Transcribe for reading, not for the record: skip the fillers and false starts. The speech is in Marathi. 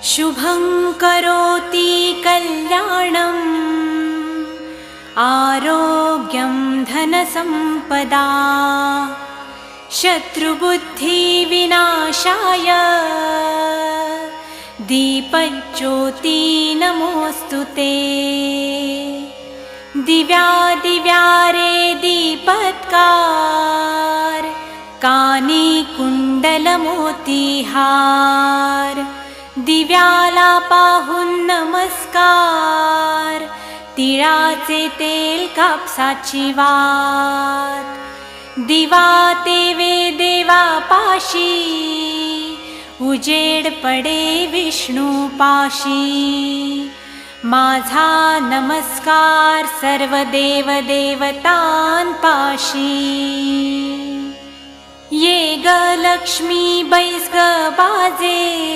शुभं करोति कल्याणम् आरोग्यं धनसम्पदा शत्रुबुद्धिविनाशाय दीपज्योति नमोऽस्तुते। दिव्यादिव्यारे दीपत्कार कानी कुंडलमोतीहार दिव्याला पाहून नमस्कार तिळाचे तेल कापसाची वात दिवा तेवे देवा पाशी उजेड पडे विष्णू पाशी माझा नमस्कार सर्व देव देवतांपाशी ये ग लक्ष्मी बैस ग बाजे